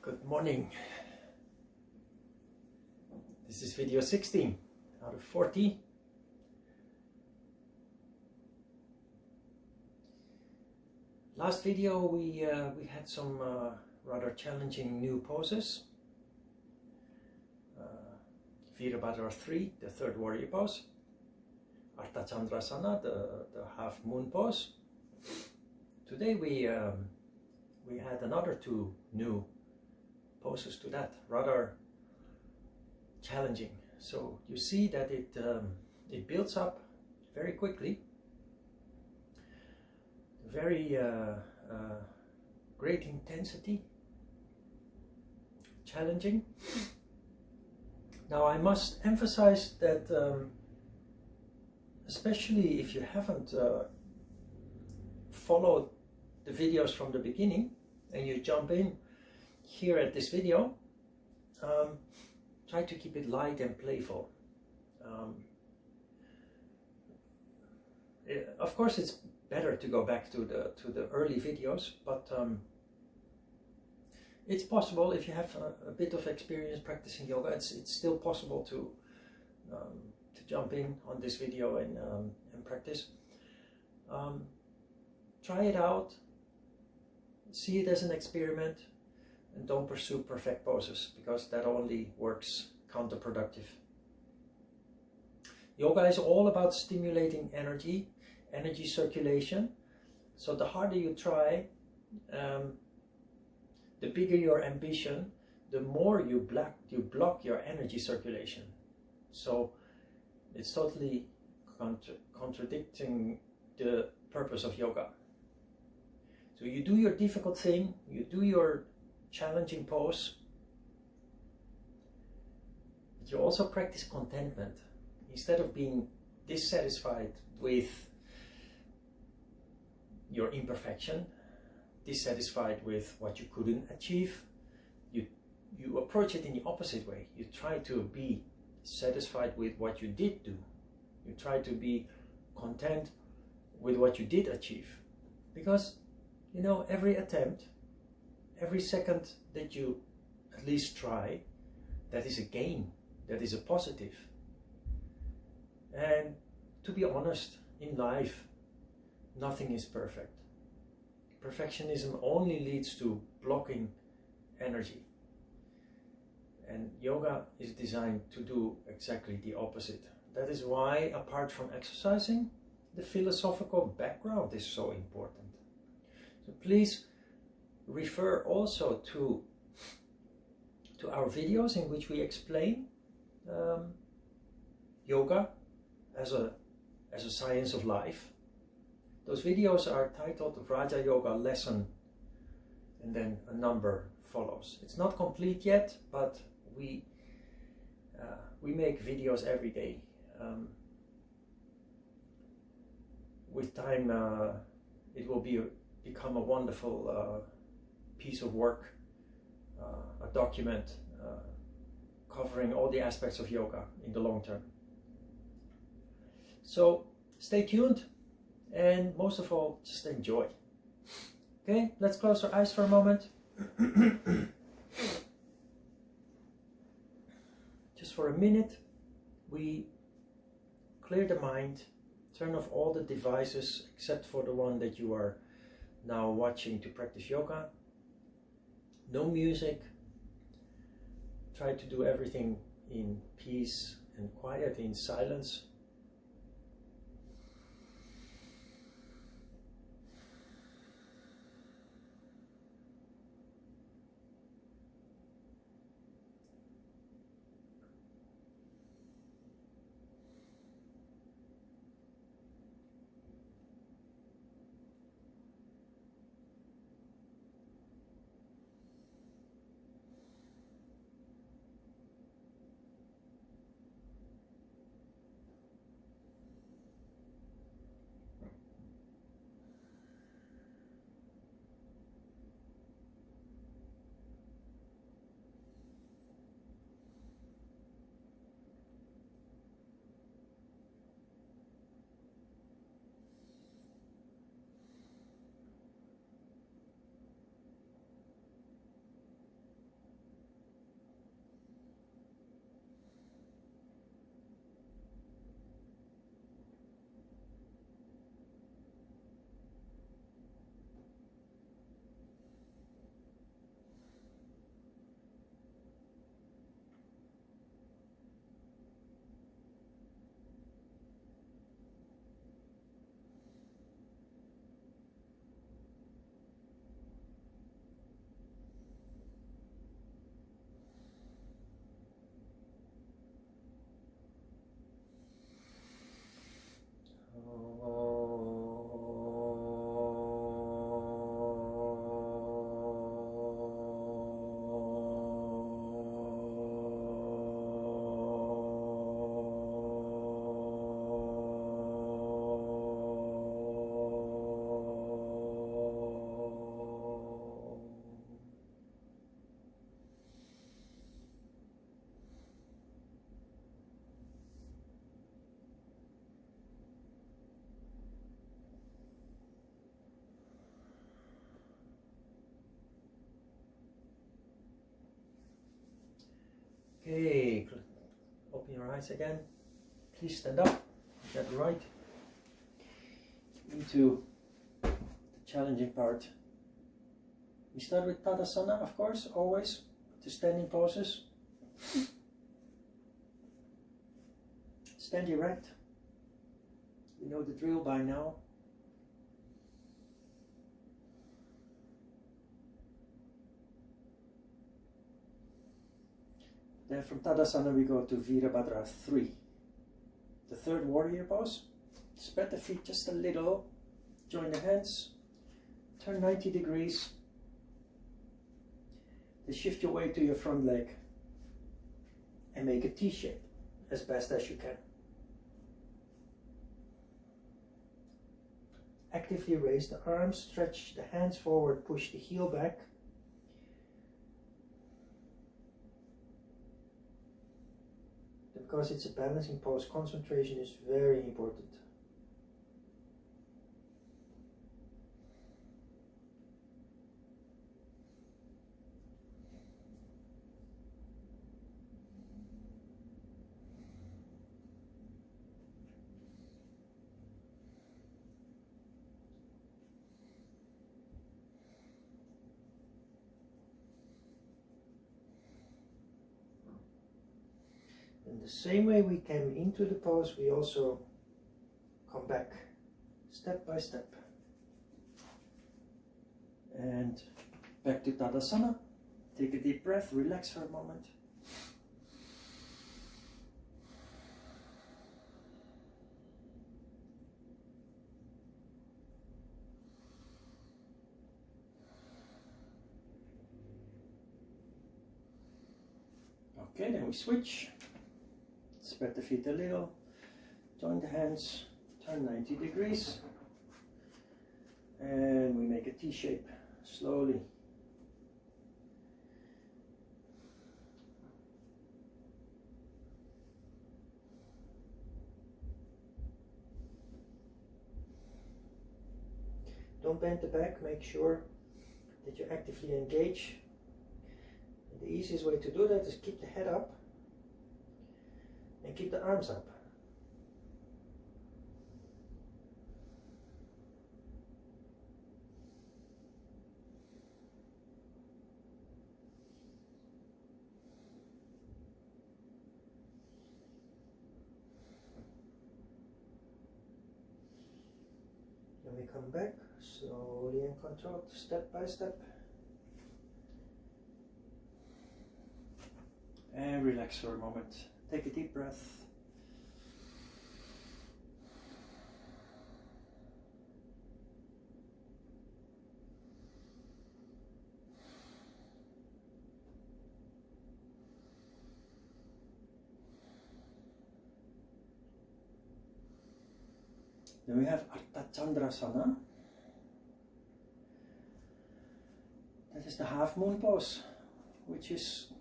Good morning. This is video 16 out of 40. Last video we had some rather challenging new poses. Virabhadra 3, the third warrior pose. Chandrasana, the Halfmoon Pose. Today we had another two new poses to that, rather challenging. So you see that it builds up very quickly, very great intensity, challenging. Now I must emphasize that especially if you haven't followed the videos from the beginning and you jump in here at this video, try to keep it light and playful. Of course it's better to go back to the early videos, but it's possible if you have a bit of experience practicing yoga. It's still possible to jump in on this video and practice. Try it out, see it as an experiment, and don't pursue perfect poses, because that only works counterproductive. Yoga is all about stimulating energy circulation. So the harder you try, the bigger your ambition, the more you block your energy circulation. So it's totally contradicting the purpose of yoga. So you do your difficult thing, you do your challenging pose, but you also practice contentment. Instead of being dissatisfied with your imperfection, dissatisfied with what you couldn't achieve, you approach it in the opposite way. You try to be satisfied with what you did do. You try to be content with what you did achieve. Because, you know, every attempt, every second that you at least try, that is a gain, that is a positive. And to be honest, in life, nothing is perfect. Perfectionism only leads to blocking energy. And yoga is designed to do exactly the opposite. That is why, apart from exercising, the philosophical background is so important. So please refer also to our videos in which we explain yoga as a science of life. Those videos are titled Raja Yoga Lesson, and then a number follows. It's not complete yet, but we make videos every day. With time, it will become a wonderful piece of work, a document covering all the aspects of yoga in the long term. So stay tuned, and most of all, just enjoy. Okay, let's close our eyes for a moment. Just for a minute, we clear the mind, turn off all the devices except for the one that you are now watching to practice yoga. No music. Try to do everything in peace and quiet, in silence. Okay, open your eyes again. Please stand up, get right into the challenging part. We start with Tadasana, of course, always, the standing poses. Stand erect. You know the drill by now. Then from Tadasana we go to Virabhadra 3. The third warrior pose. Spread the feet just a little. Join the hands. Turn 90 degrees. Then shift your weight to your front leg. And make a T shape as best as you can. Actively raise the arms, stretch the hands forward, push the heel back. Because it's a balancing pose, concentration is very important. In the same way we came into the pose, we also come back step by step. And back to Tadasana. Take a deep breath, relax for a moment. Okay, then we switch. Spread the feet a little, join the hands, turn 90 degrees, and we make a T shape slowly. Don't bend the back, make sure that you actively engage. And the easiest way to do that is keep the head up. And keep the arms up. Then we come back slowly and controlled, step by step. And relax for a moment. Take a deep breath. Then we have Chandrasana. That is the Halfmoon Pose, which is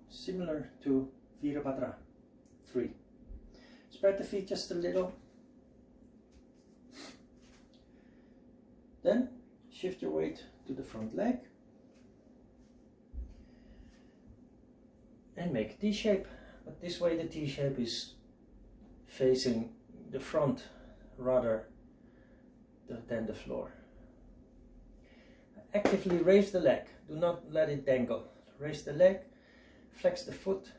similar to Virabhadra 3. Spread the feet just a little. Then shift your weight to the front leg. And make a T shape. But this way the T shape is facing the front rather than the floor. Actively raise the leg. Do not let it dangle. Raise the leg. Flex the foot.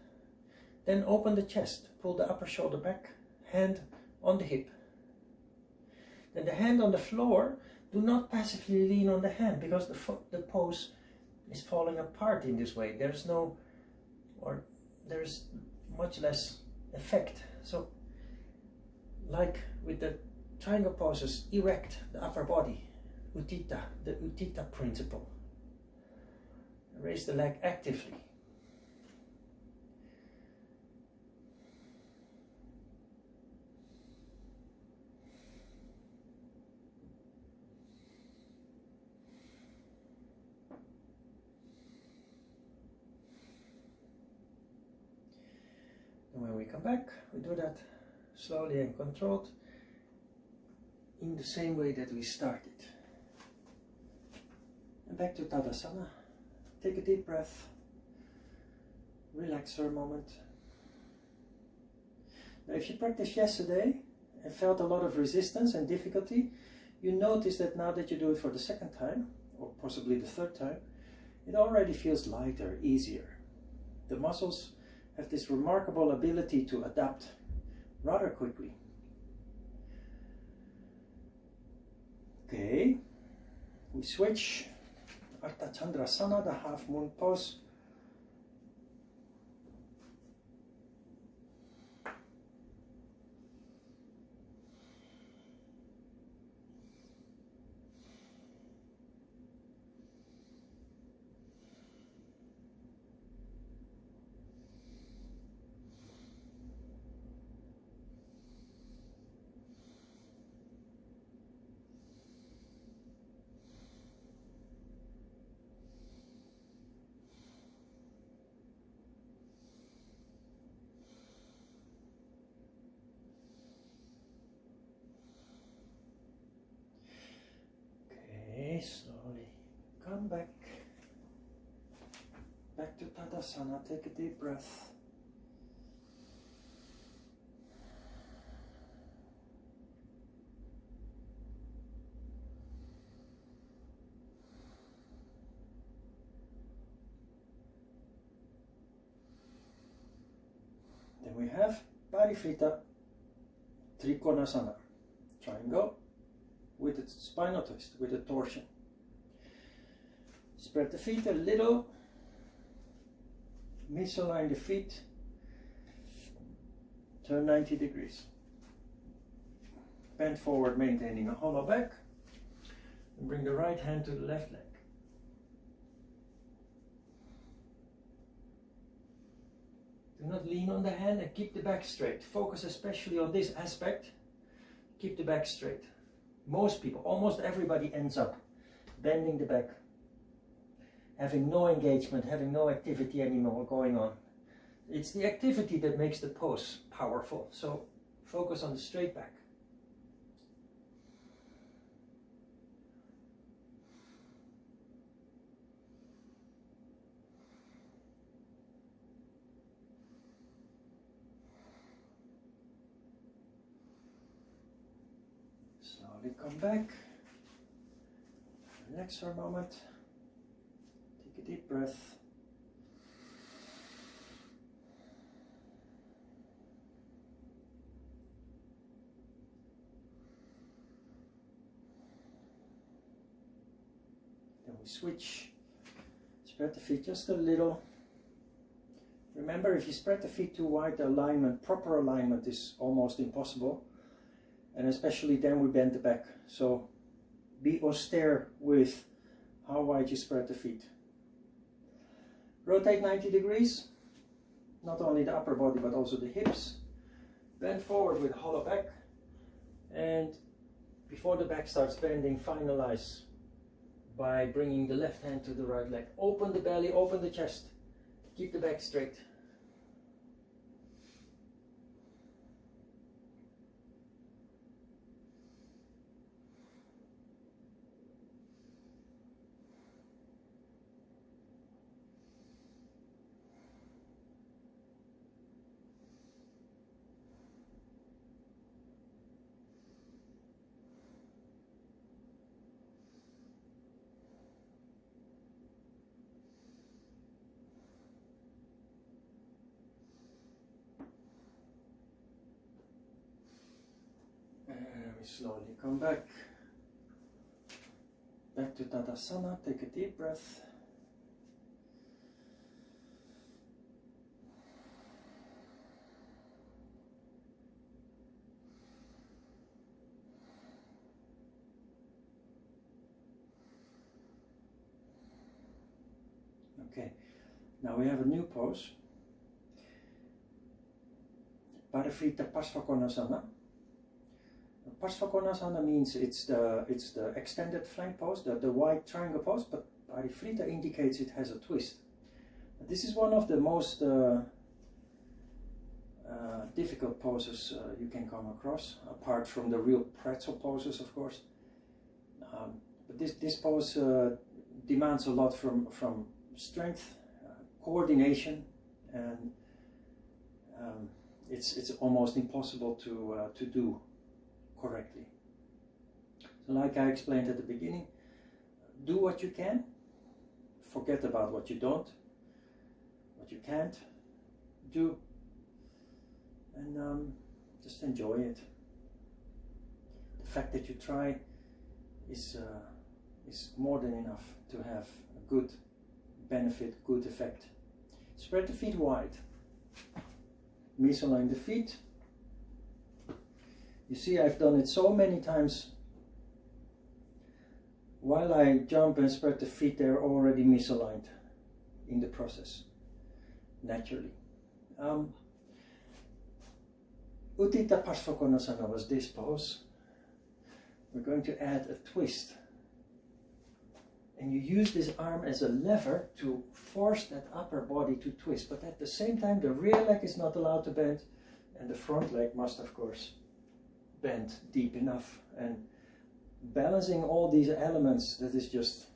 Then open the chest, pull the upper shoulder back, hand on the hip. Then the hand on the floor, do not passively lean on the hand because the pose is falling apart in this way. There's much less effect. So, like with the triangle poses, erect the upper body, Uttita, the Uttita principle. Raise the leg actively. And when we come back, we do that slowly and controlled in the same way that we started. And back to Tadasana. Take a deep breath. Relax for a moment. Now, if you practiced yesterday and felt a lot of resistance and difficulty, you notice that now that you do it for the second time, or possibly the third time, it already feels lighter, easier. The muscles have this remarkable ability to adapt rather quickly. Okay, we switch. Chandrasana, the Halfmoon Pose. Slowly come back to Tadasana. Take a deep breath. Then we have Parivritta Trikonasana, triangle with a spinal twist, with a torsion. Spread the feet a little, misalign the feet, turn 90 degrees. Bend forward, maintaining a hollow back, and bring the right hand to the left leg. Do not lean on the hand and keep the back straight. Focus especially on this aspect. Keep the back straight. Most people, almost everybody ends up bending the back, having no engagement, having no activity anymore going on. It's the activity that makes the pose powerful, so focus on the straight back. Slowly come back, relax for a moment, take a deep breath. Then we switch, spread the feet just a little. Remember, if you spread the feet too wide, the alignment, proper alignment is almost impossible. And especially then we bend the back. So be austere with how wide you spread the feet. Rotate 90 degrees. Not only the upper body but also the hips. Bend forward with a hollow back. And before the back starts bending, finalize by bringing the left hand to the right leg. Open the belly, open the chest. Keep the back straight. We slowly come back to Tadasana. Take a deep breath. Okay, now we have a new pose. Parivritta Parsvakonasana. Parsvakonasana means it's the extended flank pose, the wide triangle pose, but Parivritta indicates it has a twist. This is one of the most difficult poses you can come across, apart from the real pretzel poses, of course. But this pose demands a lot from strength, coordination, and it's almost impossible to do correctly. So like I explained at the beginning, do what you can, forget about what you don't, what you can't do, and just enjoy it. The fact that you try is more than enough to have a good benefit, good effect. Spread the feet wide. Misalign the feet. You see, I've done it so many times. While I jump and spread the feet, they're already misaligned in the process, naturally. Uttita Parsvakonasana was this pose. We're going to add a twist. And you use this arm as a lever to force that upper body to twist. But at the same time, the rear leg is not allowed to bend. And the front leg must, of course, bend deep enough. And balancing all these elements, that is just,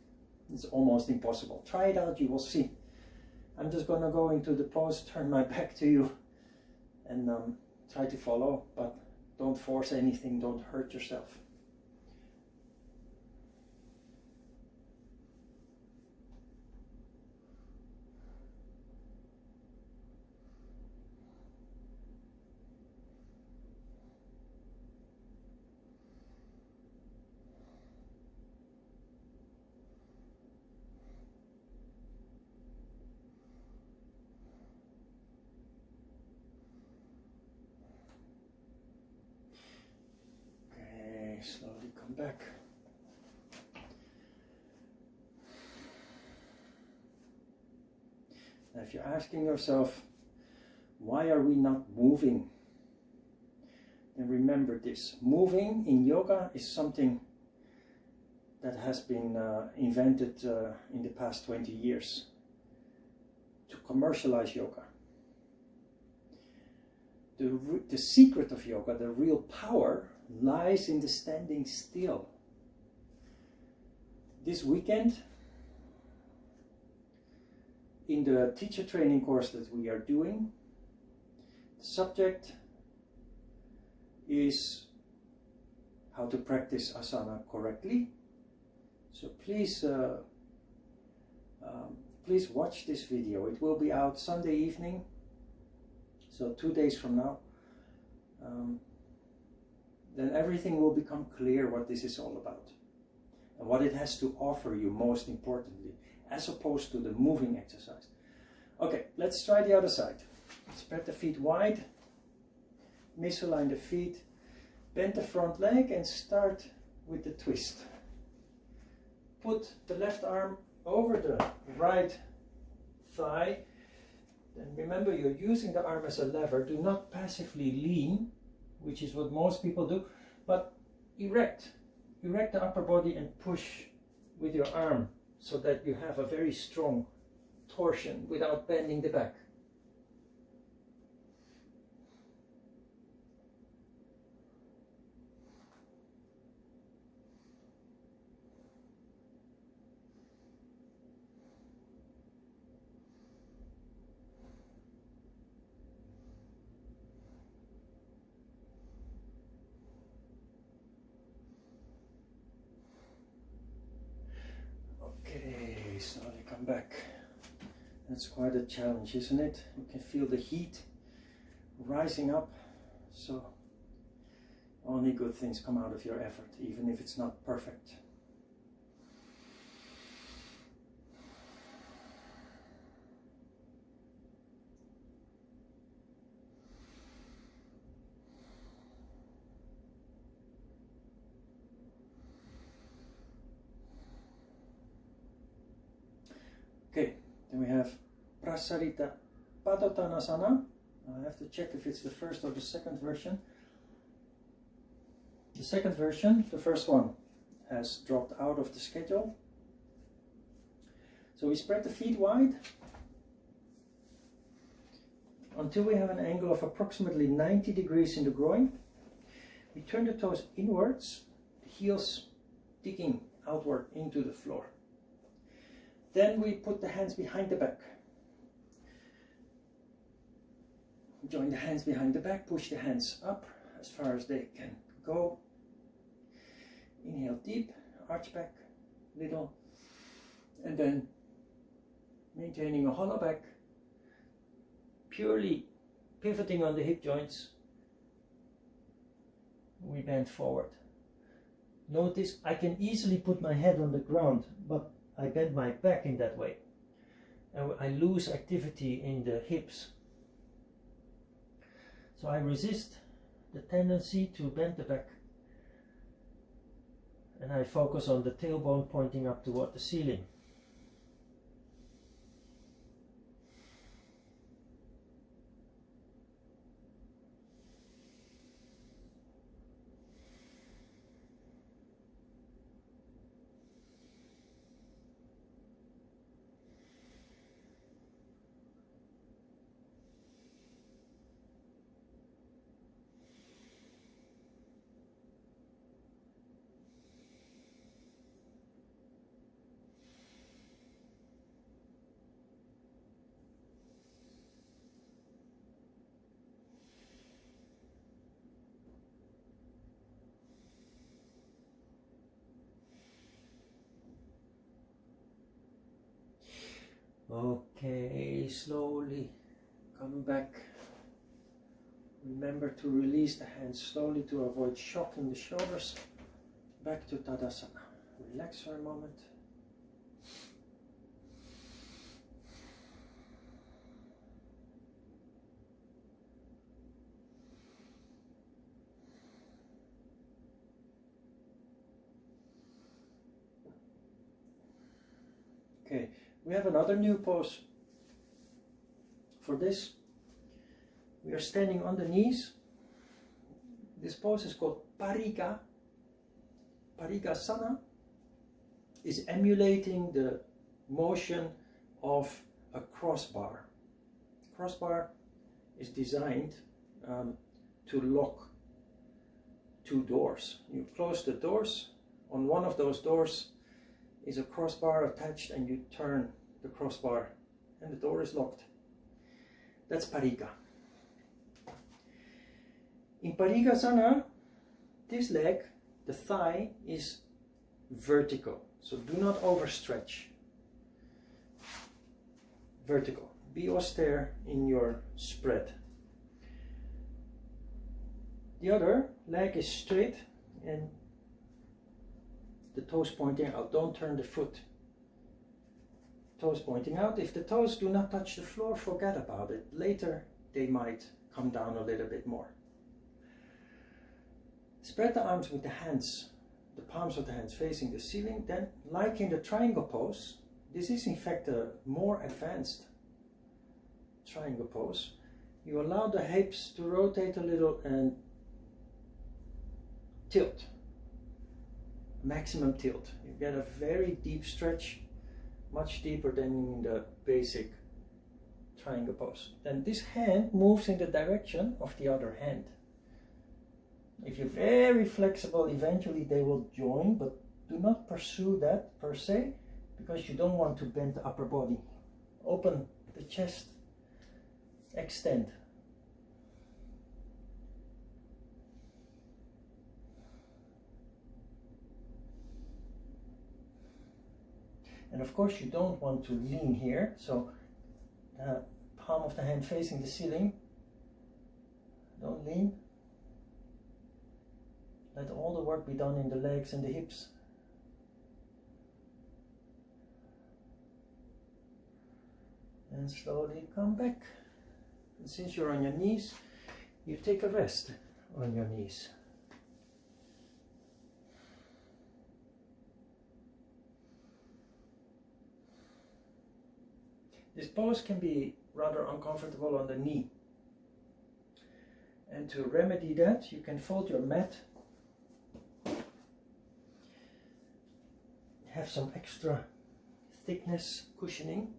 it's almost impossible. Try it out, you will see. I'm just going to go into the pose, turn my back to you, and try to follow. But don't force anything, don't hurt yourself. Slowly come back. Now, if you're asking yourself, why are we not moving? Then remember this. Moving in yoga is something that has been invented in the past 20 years to commercialize yoga. The secret of yoga, the real power, lies in the standing still. This weekend, in the teacher training course that we are doing, the subject is how to practice asana correctly. So please, please watch this video. It will be out Sunday evening, so 2 days from now. Then everything will become clear what this is all about and what it has to offer you, most importantly, as opposed to the moving exercise. Okay, let's try the other side. Spread the feet wide, misalign the feet, bend the front leg and start with the twist. Put the left arm over the right thigh. And remember, you're using the arm as a lever. Do not passively lean, which is what most people do, but erect the upper body and push with your arm so that you have a very strong torsion without bending the back. Okay, slowly come back. That's quite a challenge, isn't it? You can feel the heat rising up, so only good things come out of your effort, even if it's not perfect. Okay, then we have Selita Padottanasana. I have to check if it's the first or the second version. The second version, the first one, has dropped out of the schedule. So we spread the feet wide until we have an angle of approximately 90 degrees in the groin. We turn the toes inwards, the heels digging outward into the floor. Then we put the hands behind the back. Join the hands behind the back, push the hands up as far as they can go. Inhale deep, arch back, little, and then maintaining a hollow back, purely pivoting on the hip joints. We bend forward. Notice I can easily put my head on the ground, but I bend my back in that way. And I lose activity in the hips. So I resist the tendency to bend the back. And I focus on the tailbone pointing up toward the ceiling. Okay, slowly come back. Remember to release the hands slowly to avoid shocking the shoulders. Back to Tadasana. Relax for a moment. Okay, we have another new pose. For this, we are standing on the knees. This pose is called Parika. Parikasana is emulating the motion of a crossbar. Crossbar is designed to lock two doors. You close the doors. On one of those doors is a crossbar attached, and you turn the crossbar and the door is locked. That's Parika. In Parikasana, this leg, the thigh, is vertical, so do not overstretch. Vertical. Be austere in your spread. The other leg is straight and the toes pointing out. Don't turn the foot. Toes pointing out. If the toes do not touch the floor, forget about it. Later they might come down a little bit more. Spread the arms with the hands, the palms of the hands facing the ceiling. Then, like in the triangle pose, this is in fact a more advanced triangle pose. You allow the hips to rotate a little and tilt. Maximum tilt. You get a very deep stretch, much deeper than in the basic triangle pose. Then this hand moves in the direction of the other hand. If you're very flexible, eventually they will join, but do not pursue that per se, because you don't want to bend the upper body. Open the chest, extend. And of course you don't want to lean here, so palm of the hand facing the ceiling. Don't lean. Let all the work be done in the legs and the hips. And slowly come back. And since you're on your knees, you take a rest on your knees. This pose can be rather uncomfortable on the knee. And to remedy that, you can fold your mat. Have some extra thickness cushioning.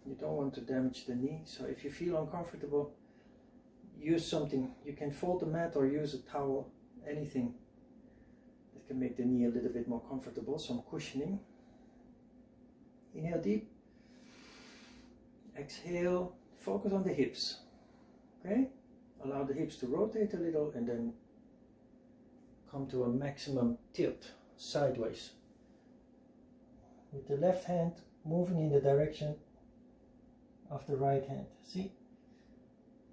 You don't want to damage the knee, so if you feel uncomfortable, use something. You can fold the mat or use a towel, anything that can make the knee a little bit more comfortable, some cushioning. Inhale deep. Exhale, focus on the hips. Okay? Allow the hips to rotate a little and then come to a maximum tilt sideways. With the left hand moving in the direction of the right hand. See?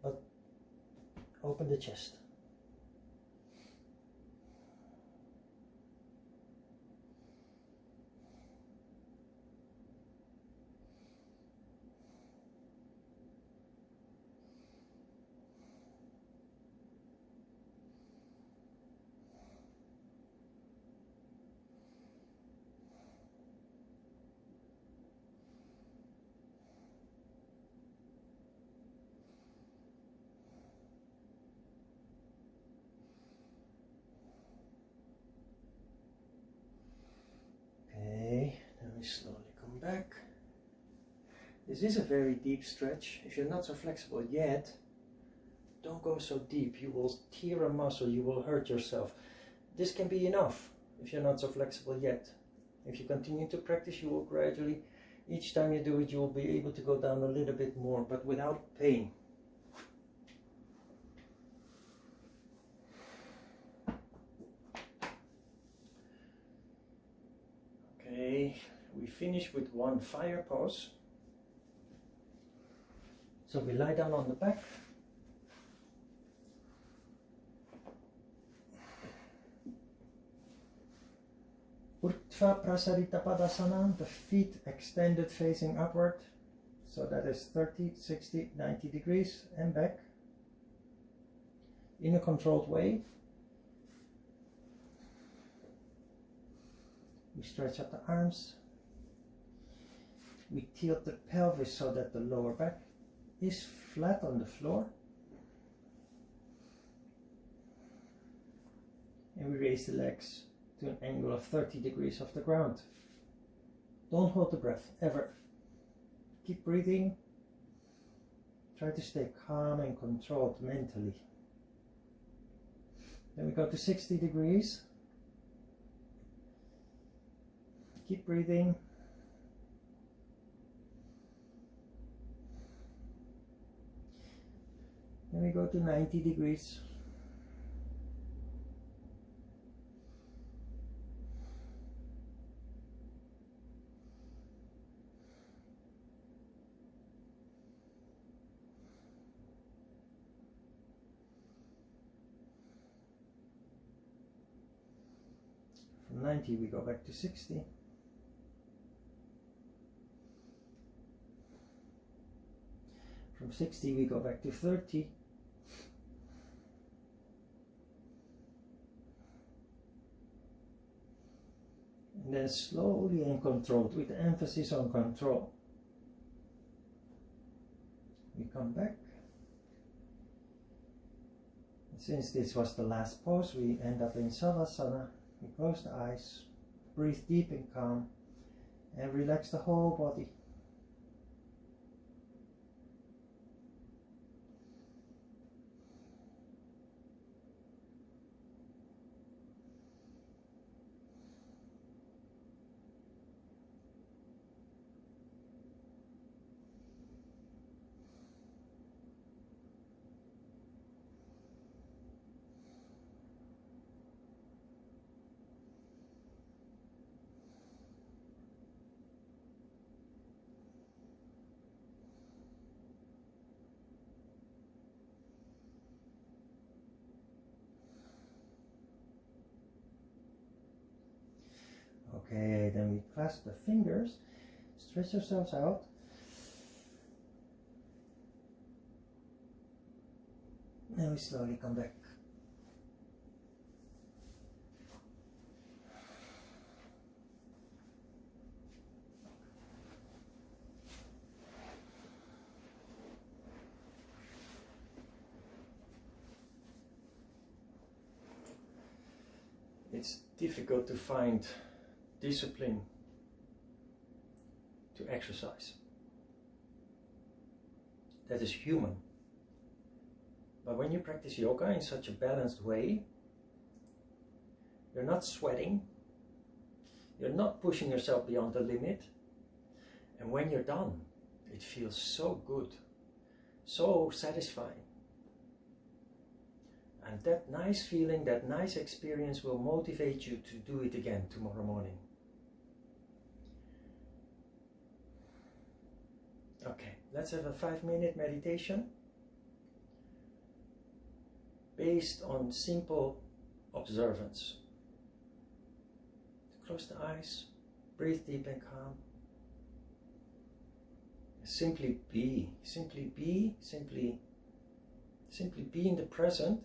But open the chest. Slowly come back. This is a very deep stretch. If you're not so flexible yet, don't go so deep. You will tear a muscle, you will hurt yourself. This can be enough if you're not so flexible yet. If you continue to practice, you will gradually, each time you do it, you will be able to go down a little bit more, but without pain. Okay. We finish with one fire pose. So we lie down on the back. Selita Padottanasana, the feet extended facing upward. So that is 30, 60, 90 degrees and back. In a controlled way. We stretch up the arms. We tilt the pelvis so that the lower back is flat on the floor. And we raise the legs to an angle of 30 degrees off the ground. Don't hold the breath, ever. Keep breathing. Try to stay calm and controlled mentally. Then we go to 60 degrees. Keep breathing. Then we go to 90 degrees. From 90 we go back to 60. From 60 we go back to 30. And then slowly and controlled, with emphasis on control. We come back. And since this was the last pose, we end up in Savasana. We close the eyes, breathe deep and calm, and relax the whole body. Okay, then we clasp the fingers, stretch ourselves out. And we slowly come back. It's difficult to find discipline to exercise. That is human. But when you practice yoga in such a balanced way, you're not sweating, you're not pushing yourself beyond the limit, and when you're done, it feels so good. so satisfying. And that nice feeling, that nice experience will motivate you to do it again tomorrow morning. Okay, let's have a 5-minute meditation based on simple observance. Close the eyes, breathe deep and calm. Simply be in the present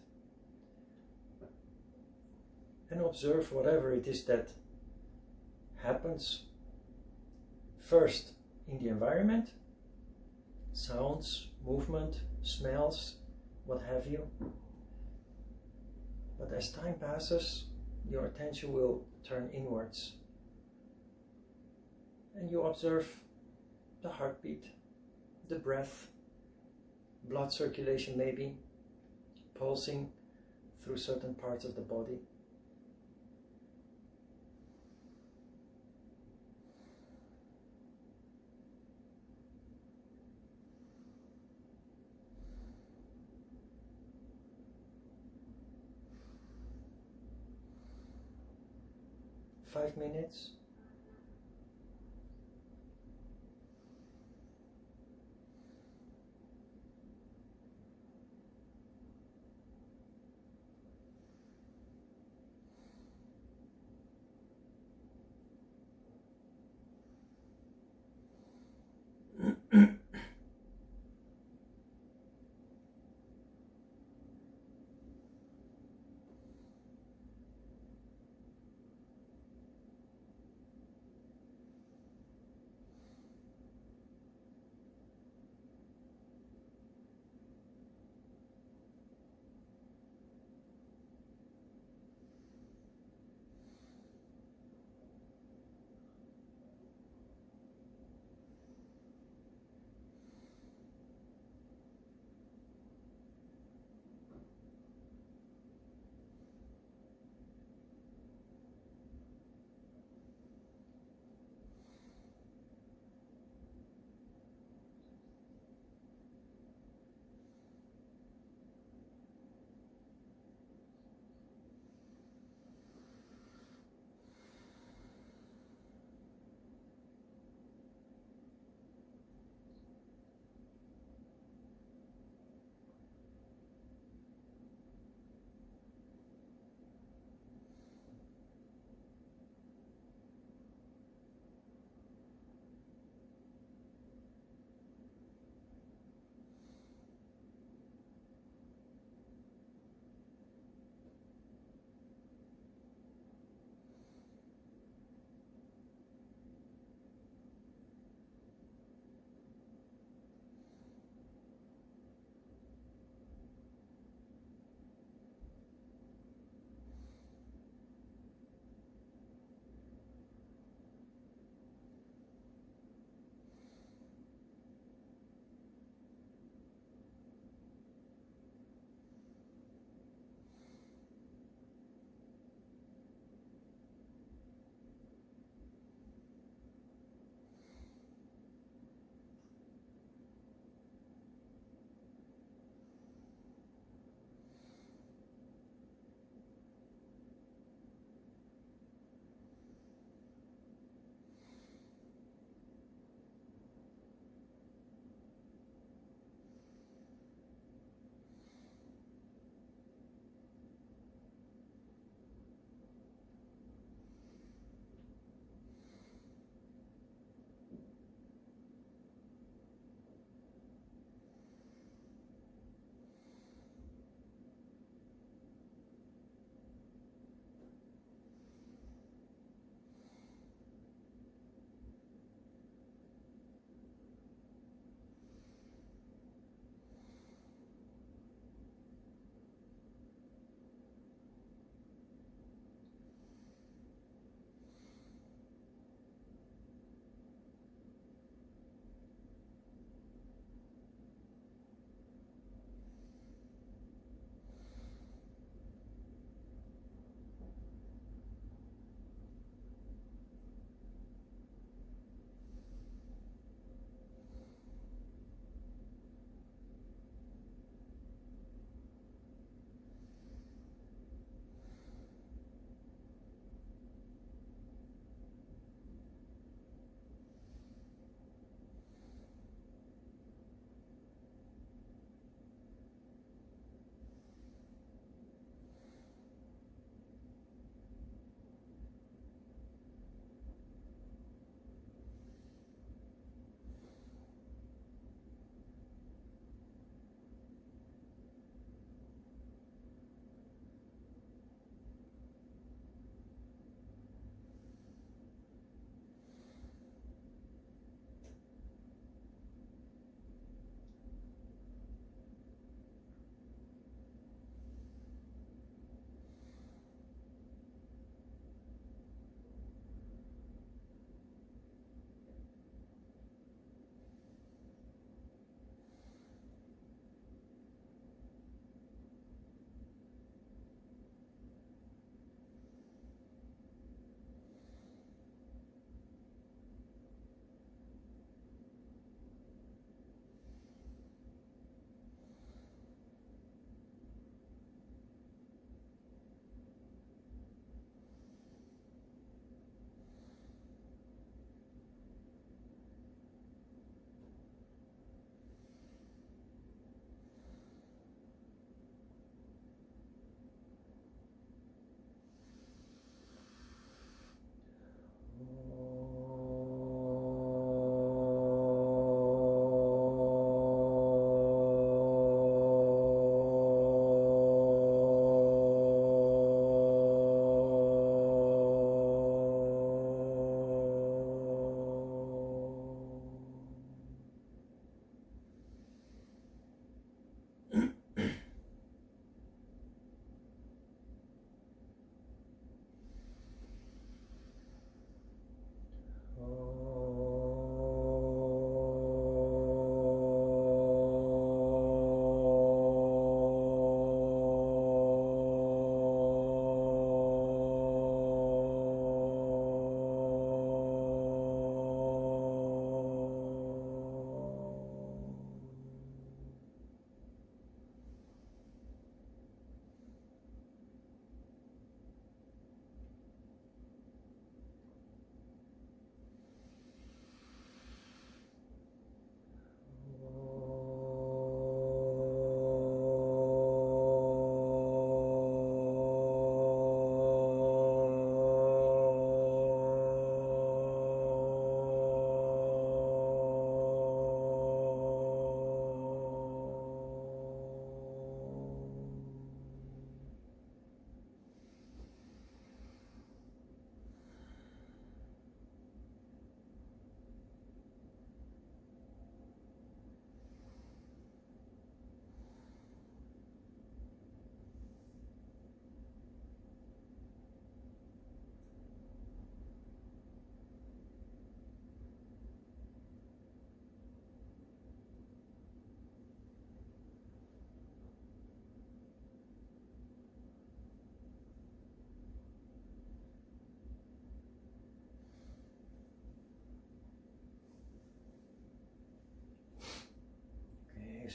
and observe whatever it is that happens first in the environment, sounds, movement, smells, what have you. But as time passes, your attention will turn inwards and you observe the heartbeat, the breath, blood circulation maybe, pulsing through certain parts of the body. Five minutes.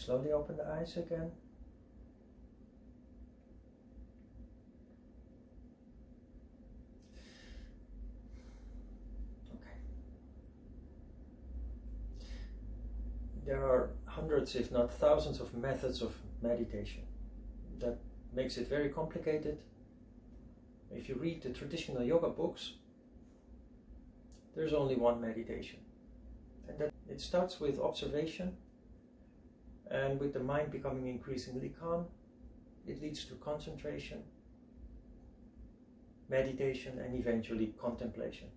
slowly open the eyes again. Okay. There are hundreds, if not thousands, of methods of meditation. That makes it very complicated. If you read the traditional yoga books, there's only one meditation. And that it starts with observation, and with the mind becoming increasingly calm, it leads to concentration, meditation, and eventually contemplation.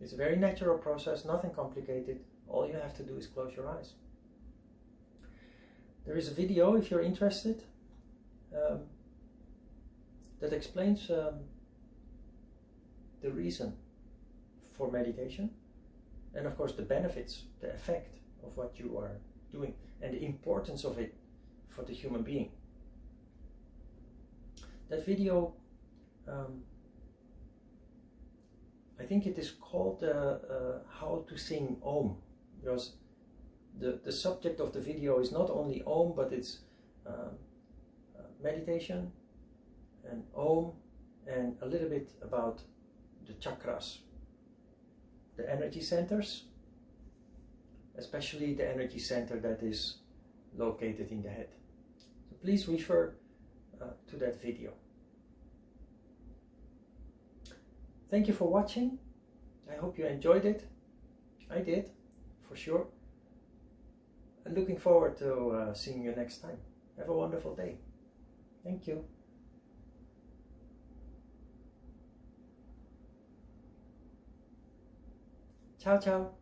It's a very natural process, nothing complicated. All you have to do is close your eyes. There is a video, if you're interested, that explains the reason for meditation, and of course the benefits, the effect of what you are doing, and the importance of it for the human being. That video, I think it is called How to Sing Om, because the subject of the video is not only Om, but it's meditation and Om, and a little bit about the chakras, the energy centers, especially the energy center that is located in the head. So please refer to that video. Thank you for watching. I hope you enjoyed it. I did, for sure. And looking forward to seeing you next time. Have a wonderful day. Thank you. Ciao, ciao.